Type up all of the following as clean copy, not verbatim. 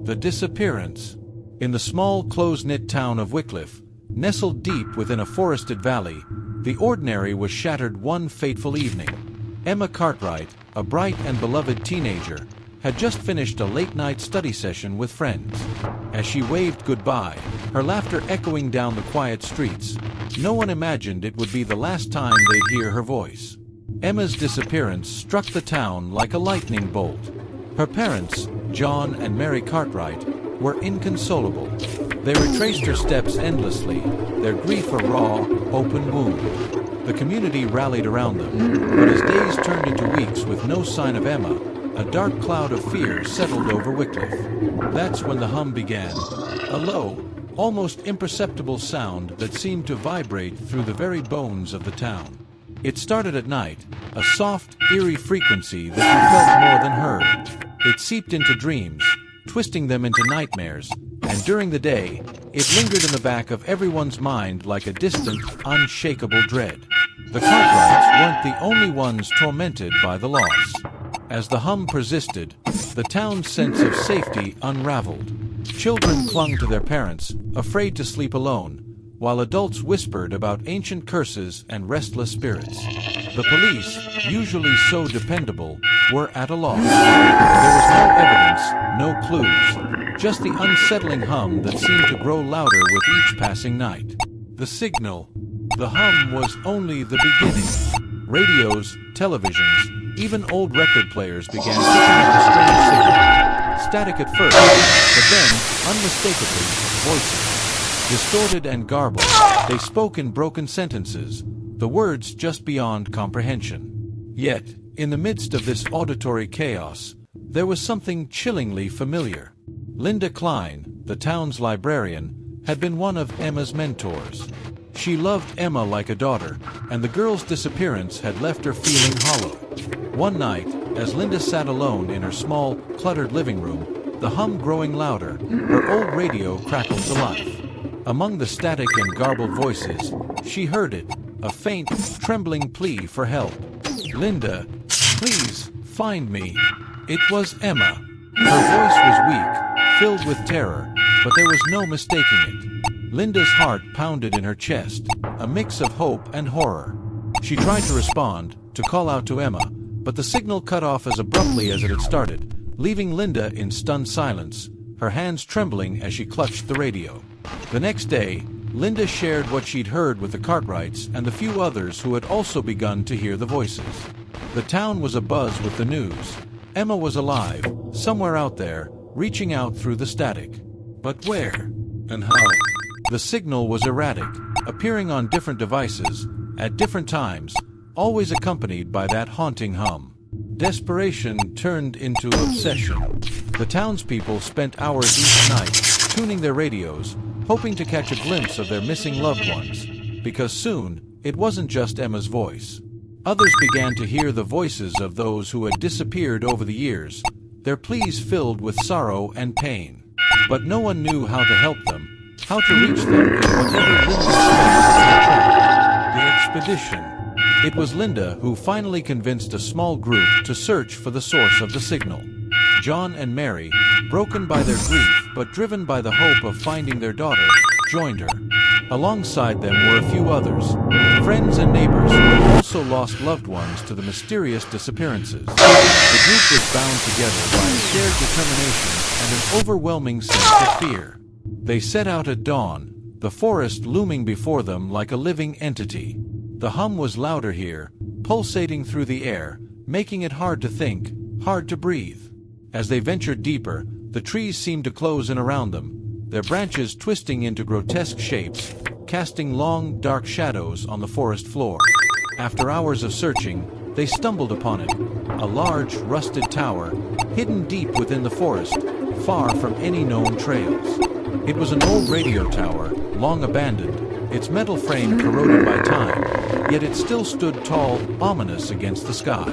The disappearance. In the small, close-knit town of Wycliffe, nestled deep within a forested valley, the ordinary was shattered one fateful evening. Emma Cartwright, a bright and beloved teenager, had just finished a late-night study session with friends. As she waved goodbye, her laughter echoing down the quiet streets, no one imagined it would be the last time they'd hear her voice. Emma's disappearance struck the town like a lightning bolt. Her parents, John and Mary Cartwright, were inconsolable. They retraced her steps endlessly, their grief a raw, open wound. The community rallied around them, but as days turned into weeks with no sign of Emma, a dark cloud of fear settled over Wycliffe. That's when the hum began, a low, almost imperceptible sound that seemed to vibrate through the very bones of the town. It started at night, a soft, eerie frequency that you felt more than heard. It seeped into dreams, twisting them into nightmares, and during the day, it lingered in the back of everyone's mind like a distant, unshakable dread. The Cartwrights weren't the only ones tormented by the loss. As the hum persisted, the town's sense of safety unraveled. Children clung to their parents, afraid to sleep alone, while adults whispered about ancient curses and restless spirits. The police, usually so dependable, were at a loss. There was no evidence, no clues, just the unsettling hum that seemed to grow louder with each passing night. The signal. The hum was only the beginning. Radios, televisions, even old record players began picking up the strange signal. Static at first, but then, unmistakably, voices. Distorted and garbled, they spoke in broken sentences, the words just beyond comprehension. Yet, in the midst of this auditory chaos, there was something chillingly familiar. Linda Klein, the town's librarian, had been one of Emma's mentors. She loved Emma like a daughter, and the girl's disappearance had left her feeling hollow. One night, as Linda sat alone in her small, cluttered living room, the hum growing louder, her old radio crackled to life. Among the static and garbled voices, she heard it, a faint, trembling plea for help. "Linda, please, find me." It was Emma. Her voice was weak, filled with terror, but there was no mistaking it. Linda's heart pounded in her chest, a mix of hope and horror. She tried to respond, to call out to Emma, but the signal cut off as abruptly as it had started, leaving Linda in stunned silence, her hands trembling as she clutched the radio. The next day, Linda shared what she'd heard with the Cartwrights and the few others who had also begun to hear the voices. The town was abuzz with the news. Emma was alive, somewhere out there, reaching out through the static. But where? And how? The signal was erratic, appearing on different devices, at different times, always accompanied by that haunting hum. Desperation turned into obsession. The townspeople spent hours each night, tuning their radios, hoping to catch a glimpse of their missing loved ones, because soon, it wasn't just Emma's voice. Others began to hear the voices of those who had disappeared over the years, their pleas filled with sorrow and pain. But no one knew how to help them, how to reach them in whatever limited space they trapped. The expedition. It was Linda who finally convinced a small group to search for the source of the signal. John and Mary, broken by their grief but driven by the hope of finding their daughter, joined her. Alongside them were a few others, friends and neighbors who had also lost loved ones to the mysterious disappearances. The group was bound together by a shared determination and an overwhelming sense of fear. They set out at dawn, the forest looming before them like a living entity. The hum was louder here, pulsating through the air, making it hard to think, hard to breathe. As they ventured deeper, the trees seemed to close in around them, their branches twisting into grotesque shapes, casting long, dark shadows on the forest floor. After hours of searching, they stumbled upon it, a large, rusted tower, hidden deep within the forest, far from any known trails. It was an old radio tower, long abandoned, its metal frame corroded by time, yet it still stood tall, ominous against the sky.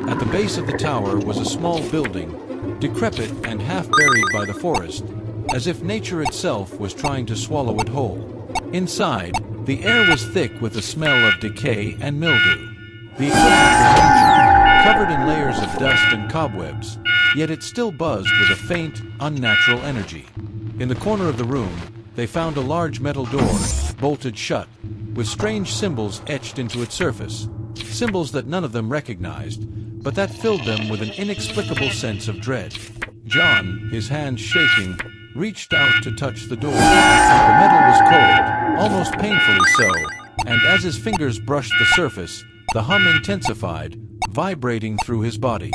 At the base of the tower was a small building, decrepit and half-buried by the forest, as if nature itself was trying to swallow it whole. Inside, the air was thick with the smell of decay and mildew. The equipment was ancient, covered in layers of dust and cobwebs, yet it still buzzed with a faint, unnatural energy. In the corner of the room, they found a large metal door, bolted shut, with strange symbols etched into its surface, symbols that none of them recognized, but that filled them with an inexplicable sense of dread. John, his hands shaking, reached out to touch the door. The metal was cold, almost painfully so, and as his fingers brushed the surface, the hum intensified, vibrating through his body.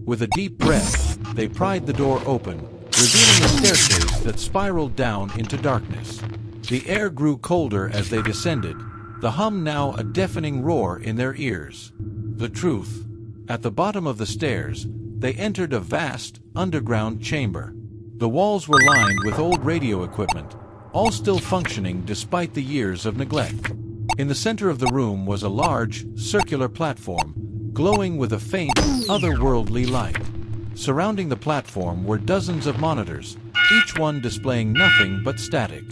With a deep breath, they pried the door open, revealing a staircase that spiraled down into darkness. The air grew colder as they descended, the hum now a deafening roar in their ears. The truth. At the bottom of the stairs, they entered a vast, underground chamber. The walls were lined with old radio equipment, all still functioning despite the years of neglect. In the center of the room was a large, circular platform, glowing with a faint, otherworldly light. Surrounding the platform were dozens of monitors, each one displaying nothing but static.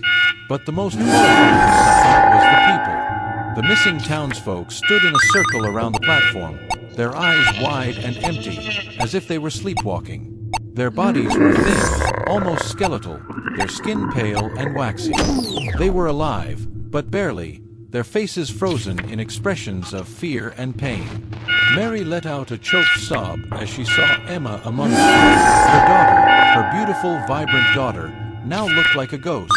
But the most horrifying sight was the people. The missing townsfolk stood in a circle around the platform, their eyes wide and empty, as if they were sleepwalking. Their bodies were thin, almost skeletal, their skin pale and waxy. They were alive, but barely, their faces frozen in expressions of fear and pain. Mary let out a choked sob as she saw Emma among them. Her daughter, her beautiful, vibrant daughter, now looked like a ghost,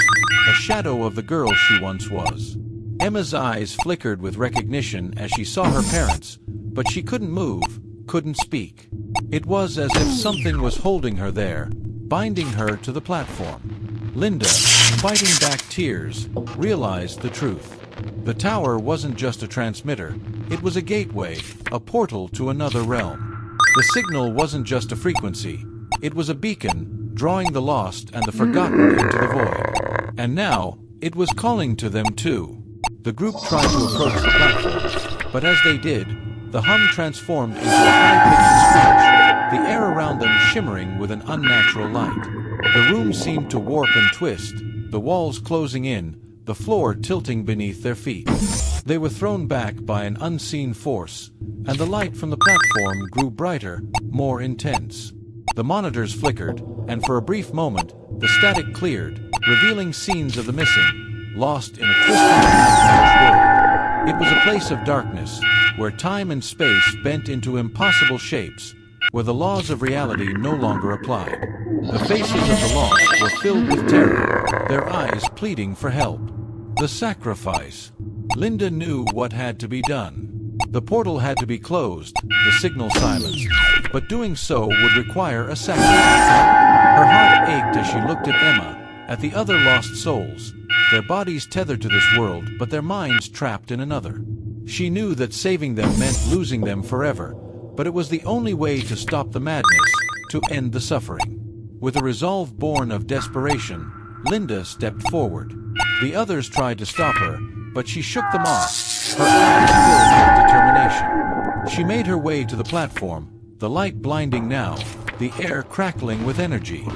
a shadow of the girl she once was. Emma's eyes flickered with recognition as she saw her parents, but she couldn't move, couldn't speak. It was as if something was holding her there, binding her to the platform. Linda, fighting back tears, realized the truth. The tower wasn't just a transmitter, it was a gateway, a portal to another realm. The signal wasn't just a frequency, it was a beacon, drawing the lost and the forgotten into the void. And now, it was calling to them too. The group tried to approach the platform, but as they did, the hum transformed into a high-pitched screech, the air around them shimmering with an unnatural light. The room seemed to warp and twist, the walls closing in, the floor tilting beneath their feet. They were thrown back by an unseen force, and the light from the platform grew brighter, more intense. The monitors flickered, and for a brief moment, the static cleared, revealing scenes of the missing, lost in a twisted nightmarish world. It was a place of darkness, where time and space bent into impossible shapes, where the laws of reality no longer applied. The faces of the lost were filled with terror, their eyes pleading for help. The sacrifice. Linda knew what had to be done. The portal had to be closed, the signal silenced, but doing so would require a sacrifice. Her heart ached as she looked at Emma, at the other lost souls, their bodies tethered to this world but their minds trapped in another. She knew that saving them meant losing them forever, but it was the only way to stop the madness, to end the suffering. With a resolve born of desperation, Linda stepped forward. The others tried to stop her, but she shook them off, her eyes filled with determination. She made her way to the platform, the light blinding now, the air crackling with energy.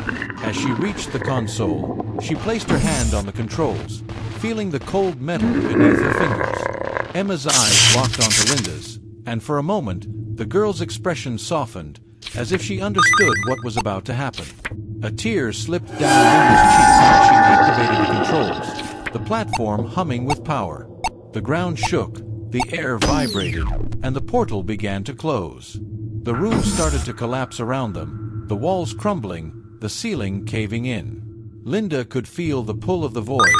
As she reached the console, she placed her hand on the controls, feeling the cold metal beneath her fingers. Emma's eyes locked onto Linda's, and for a moment, the girl's expression softened, as if she understood what was about to happen. A tear slipped down Linda's cheek as she activated the controls, the platform humming with power. The ground shook, the air vibrated, and the portal began to close. The room started to collapse around them, the walls crumbling, the ceiling caving in. Linda could feel the pull of the void,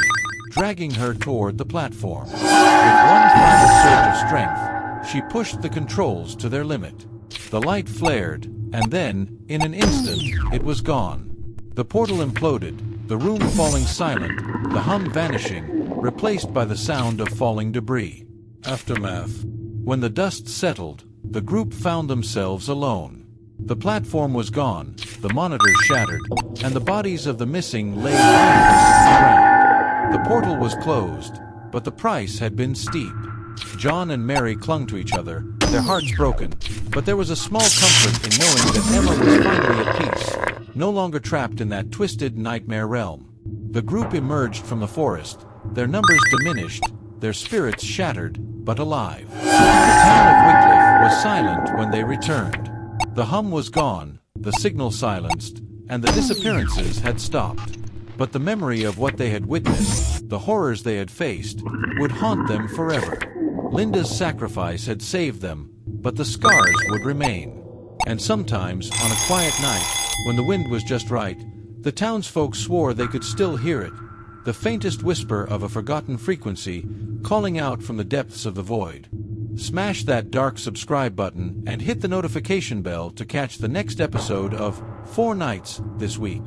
dragging her toward the platform. With one final surge of strength, she pushed the controls to their limit. The light flared, and then, in an instant, it was gone. The portal imploded, the room falling silent, the hum vanishing, replaced by the sound of falling debris. Aftermath. When the dust settled, the group found themselves alone. The platform was gone, the monitors shattered, and the bodies of the missing lay lifeless on the ground. The portal was closed, but the price had been steep. John and Mary clung to each other, their hearts broken, but there was a small comfort in knowing that Emma was finally at peace, no longer trapped in that twisted nightmare realm. The group emerged from the forest, their numbers diminished, their spirits shattered, but alive. The town of Wycliffe was silent when they returned. The hum was gone, the signal silenced, and the disappearances had stopped. But the memory of what they had witnessed, the horrors they had faced, would haunt them forever. Linda's sacrifice had saved them, but the scars would remain. And sometimes, on a quiet night, when the wind was just right, the townsfolk swore they could still hear it, the faintest whisper of a forgotten frequency calling out from the depths of the void. Smash that dark subscribe button and hit the notification bell to catch the next episode of 4 Nights this week.